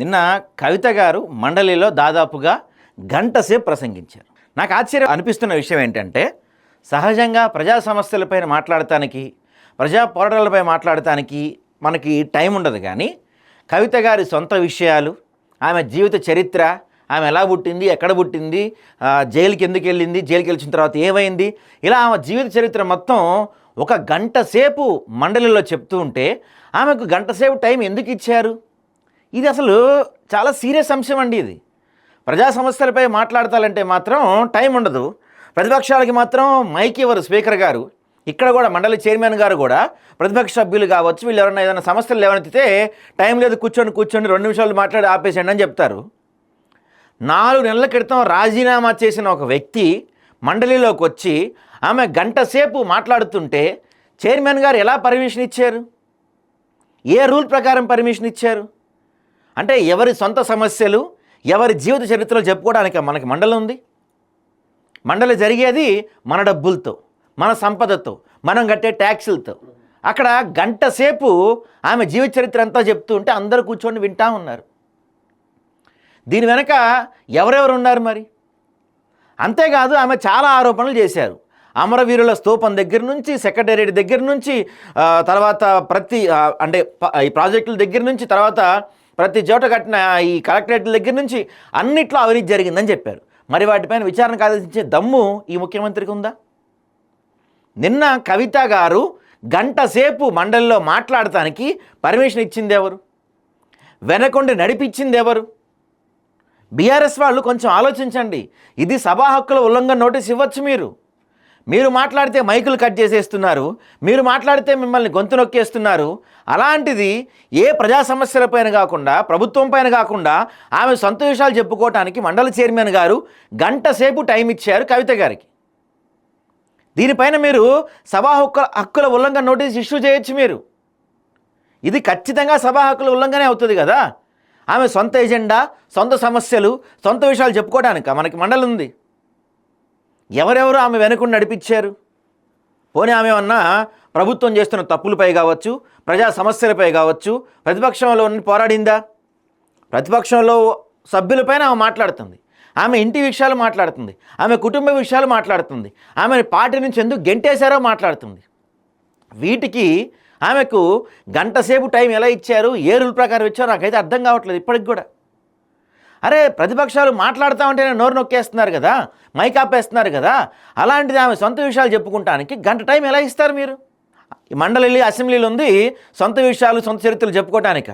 నిన్న కవిత గారు మండలిలో దాదాపుగా గంట సేపు ప్రసంగించారు. నాకు ఆశ్చర్యం అనిపిస్తున్న విషయం ఏంటంటే, సహజంగా ప్రజా సమస్యలపైన మాట్లాడటానికి, ప్రజా పోరాటాలపై మాట్లాడటానికి మనకి టైం ఉండదు. కానీ కవిత గారి సొంత విషయాలు, ఆమె జీవిత చరిత్ర, ఆమె ఎలా పుట్టింది, ఎక్కడ పుట్టింది, జైలుకి ఎందుకు వెళ్ళింది, జైలుకి వెళ్ళిన తర్వాత ఏమైంది, ఇలా ఆమె జీవిత చరిత్ర మొత్తం ఒక గంట సేపు మండలిలో చెప్తూ ఉంటే, ఆమెకు గంట సేపు టైం ఎందుకు ఇచ్చారు? ఇది అసలు చాలా సీరియస్ అంశం అండి. ఇది ప్రజా సమస్యలపై మాట్లాడతాలంటే మాత్రం టైం ఉండదు. ప్రతిపక్షాలకి మాత్రం మైక్ ఇవ్వరు స్పీకర్ గారు. ఇక్కడ కూడా మండలి చైర్మన్ గారు కూడా ప్రతిపక్ష సభ్యులు కావచ్చు, వీళ్ళు ఎవరైనా ఏదైనా సమస్యలు లేవనెత్తితే టైం లేదు, కూర్చొని 2 నిమిషాలు మాట్లాడి ఆపేసండి అని చెప్తారు. 4 నెలల క్రితం రాజీనామా చేసిన ఒక వ్యక్తి మండలిలోకి వచ్చి ఆమె గంట సేపు మాట్లాడుతుంటే చైర్మన్ గారు ఎలా పర్మిషన్ ఇచ్చారు? ఏ రూల్ ప్రకారం పర్మిషన్ ఇచ్చారు? అంటే ఎవరి సొంత సమస్యలు, ఎవరి జీవిత చరిత్రలు చెప్పుకోవడానికి మనకి మండలి ఉంది. మండలి జరిగేది మన డబ్బులతో, మన సంపదతో, మనం కట్టే ట్యాక్సులతో. అక్కడ గంట సేపు ఆమె జీవిత చరిత్ర అంతా చెప్తూ ఉంటే అందరూ కూర్చొని వింటా ఉన్నారు. దీని వెనక ఎవరెవరు ఉన్నారు మరి? అంతేకాదు, ఆమె చాలా ఆరోపణలు చేశారు. అమరవీరుల స్తూపం దగ్గర నుంచి, సెక్రటేరియట్ దగ్గర నుంచి, తర్వాత ఈ ప్రాజెక్టుల దగ్గర నుంచి, తర్వాత ప్రతి చోట కట్టిన ఈ కలెక్టరేట్ల దగ్గర నుంచి అన్నిట్లో అవినీతి జరిగిందని చెప్పారు. మరి వాటిపైన విచారణకు ఆదేశించే దమ్ము ఈ ముఖ్యమంత్రికి ఉందా? నిన్న కవిత గారు గంట సేపు మండలిలో మాట్లాడటానికి పర్మిషన్ ఇచ్చింది ఎవరు? వెనకొండి నడిపించింది ఎవరు? బీఆర్ఎస్ వాళ్ళు కొంచెం ఆలోచించండి. ఇది సభా హక్కుల ఉల్లంఘన నోటీస్ ఇవ్వచ్చు. మీరు మాట్లాడితే మైకులు కట్ చేసేస్తున్నారు, మీరు మాట్లాడితే మిమ్మల్ని గొంతు నొక్కేస్తున్నారు. అలాంటిది ఏ ప్రజా సమస్యలపైన కాకుండా, ప్రభుత్వం పైన కాకుండా ఆమె సొంత విషయాలు చెప్పుకోవటానికి మండలి చైర్మన్ గారు గంట సేపు టైం ఇచ్చారు కవిత గారికి. దీనిపైన మీరు సభా హక్కుల ఉల్లంఘన నోటీస్ ఇష్యూ చేయొచ్చు. ఇది ఖచ్చితంగా సభా హక్కుల ఉల్లంఘనే అవుతుంది కదా. ఆమె సొంత ఎజెండా, సొంత సమస్యలు, సొంత విషయాలు చెప్పుకోవడానికి మనకి మండలి ఉంది. ఎవరెవరు ఆమె వెనుకొని నడిపించారు? పోనీ ఆమె ఏమన్నా ప్రభుత్వం చేస్తున్న తప్పులపై కావచ్చు, ప్రజా సమస్యలపై కావచ్చు ప్రతిపక్షంలో పోరాడిందా? ప్రతిపక్షంలో సభ్యులపైన ఆమె మాట్లాడుతుంది, ఆమె ఇంటి విషయాలు మాట్లాడుతుంది, ఆమె కుటుంబ విషయాలు మాట్లాడుతుంది, ఆమె పార్టీ నుంచి ఎందుకు గెంటేశారో మాట్లాడుతుంది. వీటికి ఆమెకు గంట సేపు టైం ఎలా ఇచ్చారు, ఏ రూల్ ప్రకారం ఇచ్చారో నాకైతే అర్థం కావట్లేదు ఇప్పటికి కూడా. అరే, ప్రతిపక్షాలు మాట్లాడతామంటేనే నోరు నొక్కేస్తున్నారు కదా, మైక్ ఆపేస్తున్నారు కదా. అలాంటిది ఆమె సొంత విషయాలు చెప్పుకుంటానికి గంట టైం ఎలా ఇస్తారు మీరు? ఈ మండలి అసెంబ్లీలో ఉంది సొంత విషయాలు, సొంత చరిత్రలు చెప్పుకోవటానిక?